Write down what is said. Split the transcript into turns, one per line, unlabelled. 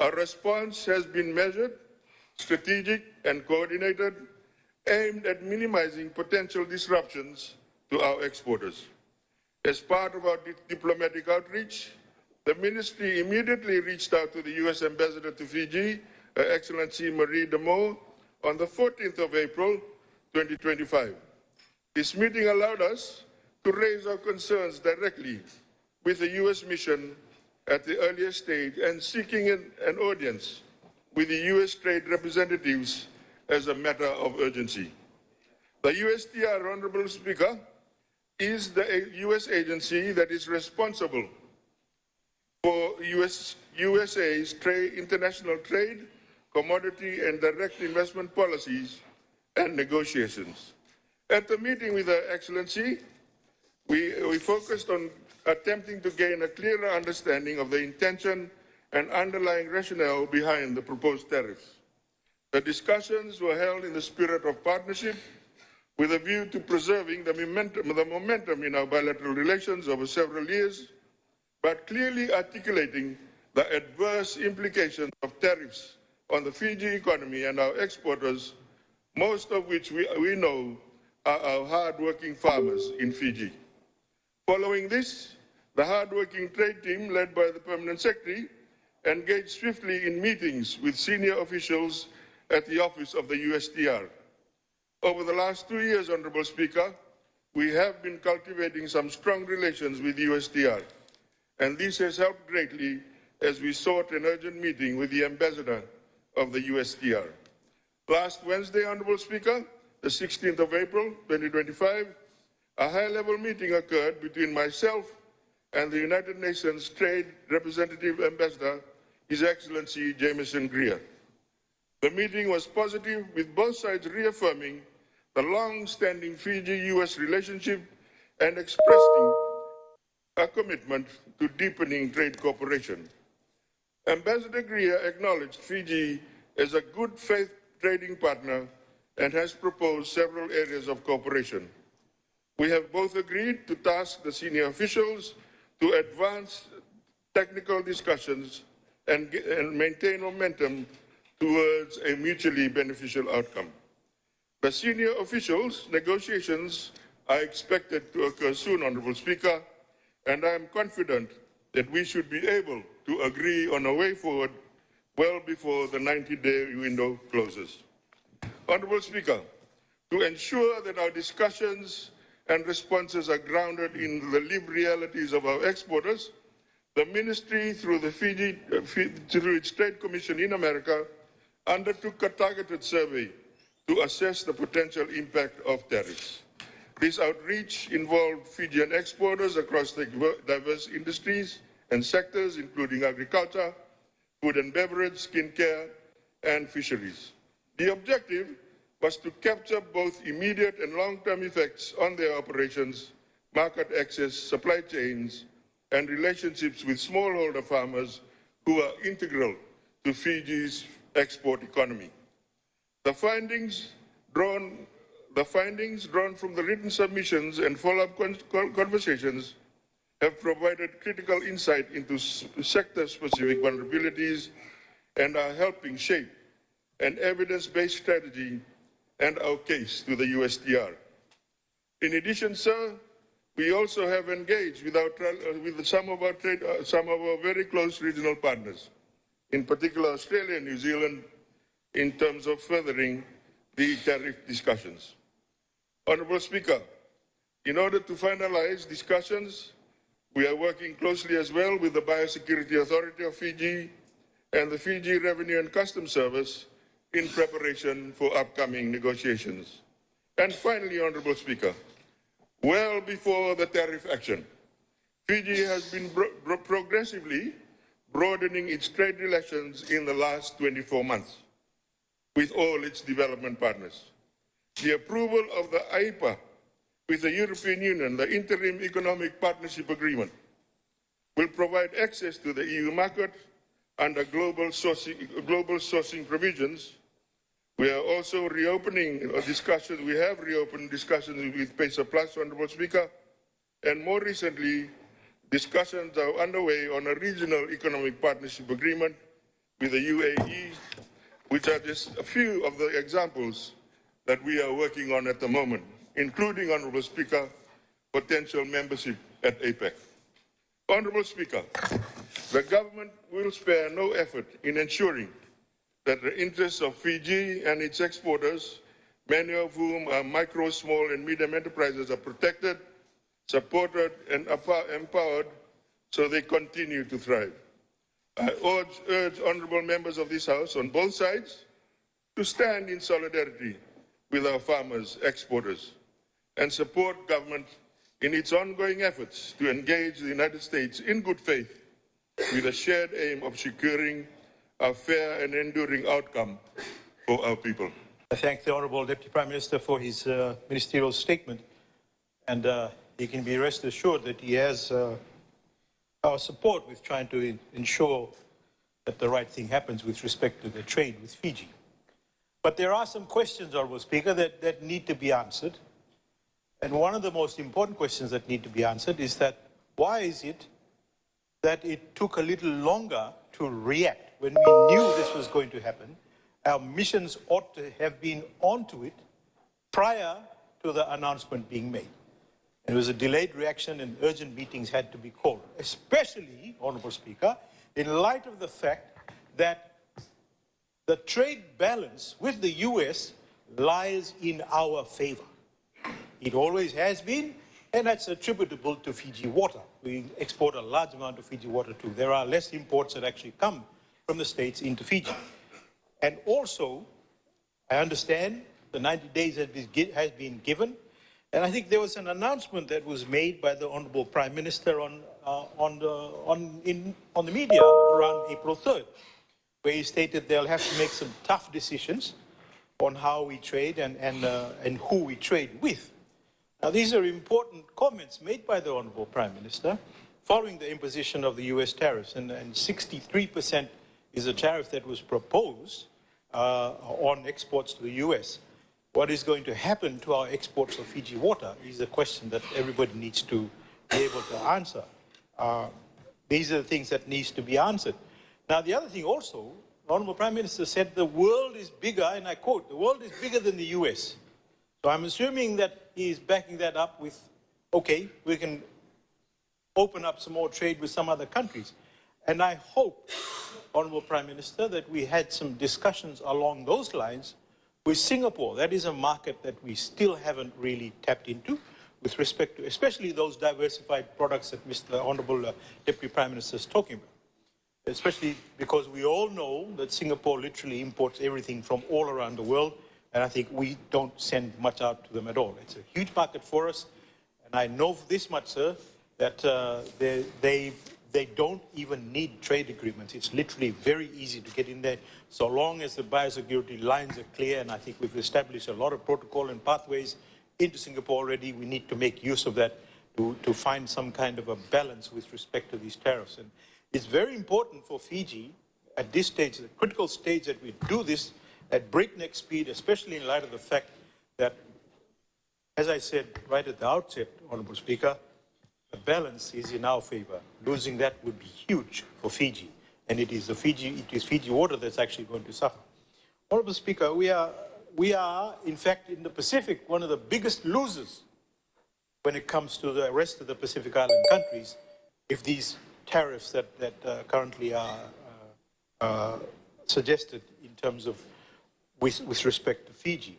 Our response has been measured, strategic, and coordinated, aimed at minimizing potential disruptions to our exporters. As part of our diplomatic outreach, the ministry immediately reached out to the U.S. Ambassador to Fiji, Her Excellency Marie DeMoe, on the 14th of April, 2025. This meeting allowed us to raise our concerns directly with the U.S. mission at the earliest stage and seeking an audience with the U.S. trade representatives as a matter of urgency. The USTR, Honorable Speaker, is the U.S. agency that is responsible for USA's international trade, commodity, and direct investment policies and negotiations. At the meeting with Her Excellency, we focused on attempting to gain a clearer understanding of the intention and underlying rationale behind the proposed tariffs. The discussions were held in the spirit of partnership with a view to preserving the momentum in our bilateral relations over several years, but clearly articulating the adverse implications of tariffs on the Fiji economy and our exporters, most of which we know are our hard-working farmers in Fiji. Following this, the hard-working trade team, led by the Permanent Secretary, engaged swiftly in meetings with senior officials at the office of the USTR. Over the last 2 years, Honorable Speaker, we have been cultivating some strong relations with USTR, and this has helped greatly as we sought an urgent meeting with the ambassador of the USTR. Last Wednesday, Honorable Speaker, the 16th of April, 2025, a high-level meeting occurred between myself and the United Nations Trade Representative Ambassador, His Excellency Jameson Greer. The meeting was positive, with both sides reaffirming the long-standing Fiji-US relationship and expressing a commitment to deepening trade cooperation. Ambassador Greer acknowledged Fiji as a good faith trading partner and has proposed several areas of cooperation. We have both agreed to task the senior officials to advance technical discussions and maintain momentum towards a mutually beneficial outcome. The senior officials' negotiations are expected to occur soon, Honorable Speaker, and I am confident that we should be able to agree on a way forward well before the 90-day window closes. Honorable Speaker, to ensure that our discussions and responses are grounded in the lived realities of our exporters, the Ministry, through its Trade Commission in America, undertook a targeted survey to assess the potential impact of tariffs. This outreach involved Fijian exporters across the diverse industries and sectors, including agriculture, food and beverage, skincare, and fisheries. The objective was to capture both immediate and long-term effects on their operations, market access, supply chains, and relationships with smallholder farmers who are integral to Fiji's export economy. The findings drawn from the written submissions and follow-up conversations have provided critical insight into sector-specific vulnerabilities and are helping shape an evidence-based strategy and our case to the USTR. In addition, sir, we also have engaged with some of our very close regional partners, in particular Australia and New Zealand, in terms of furthering the tariff discussions. Honorable Speaker, in order to finalize discussions, we are working closely as well with the Biosecurity Authority of Fiji and the Fiji Revenue and Customs Service in preparation for upcoming negotiations. And finally, Honorable Speaker, well before the tariff action, Fiji has been progressively broadening its trade relations in the last 24 months with all its development partners. The approval of the IPA with the European Union, the Interim Economic Partnership Agreement, will provide access to the EU market under global sourcing provisions. We are also reopening discussions. We have reopened discussions with PESA Plus, Honorable Speaker, and more recently, discussions are underway on a regional economic partnership agreement with the UAE, which are just a few of the examples that we are working on at the moment, including, Honorable Speaker, potential membership at APEC. Honorable Speaker, the government will spare no effort in ensuring that the interests of Fiji and its exporters, many of whom are micro, small, and medium enterprises, are protected, supported, and empowered so they continue to thrive. I urge honorable members of this House on both sides to stand in solidarity with our farmers, exporters, and support government in its ongoing efforts to engage the United States in good faith with a shared aim of securing a fair and enduring outcome for our people.
I thank the Honourable Deputy Prime Minister for his ministerial statement, and he can be rest assured that he has our support with trying to ensure that the right thing happens with respect to the trade with Fiji. But there are some questions, Honourable Speaker, that need to be answered. And one of the most important questions that need to be answered is that why is it that it took a little longer to react when we knew this was going to happen? Our missions ought to have been onto it prior to the announcement being made. It was a delayed reaction and urgent meetings had to be called, especially, Honourable Speaker, in light of the fact that the trade balance with the US lies in our favor. It always has been, and that's attributable to Fiji water. We export a large amount of Fiji water too. There are less imports that actually come from the States into Fiji. And also, I understand the 90 days has been given, and I think there was an announcement that was made by the Honourable Prime Minister on the media around April 3rd, where he stated they'll have to make some tough decisions on how we trade and who we trade with. Now, these are important comments made by the Honourable Prime Minister following the imposition of the US tariffs, and 63% is a tariff that was proposed on exports to the US. What is going to happen to our exports of Fiji water is a question that everybody needs to be able to answer. These are the things that needs to be answered. Now, the other thing also, the Honourable Prime Minister said the world is bigger, and I quote, the world is bigger than the US. So I'm assuming that he's backing that up with, okay, we can open up some more trade with some other countries. And I hope, Honourable Prime Minister, that we had some discussions along those lines with Singapore. That is a market that we still haven't really tapped into with respect to, especially those diversified products that Mr. Honourable Deputy Prime Minister is talking about. Especially because we all know that Singapore literally imports everything from all around the world, and I think we don't send much out to them at all. It's a huge market for us, and I know this much, sir, that they don't even need trade agreements. It's literally very easy to get in there, so long as the biosecurity lines are clear, and I think we've established a lot of protocol and pathways into Singapore already. We need to make use of that to find some kind of a balance with respect to these tariffs. And it's very important for Fiji at this stage, the critical stage, that we do this at breakneck speed, especially in light of the fact that, as I said right at the outset, Honourable Speaker, the balance is in our favor. Losing that would be huge for Fiji, and it is Fiji water that's actually going to suffer. Honourable Speaker, we are, in fact, in the Pacific, one of the biggest losers when it comes to the rest of the Pacific Island countries if these tariffs that currently are suggested in terms of with respect to Fiji.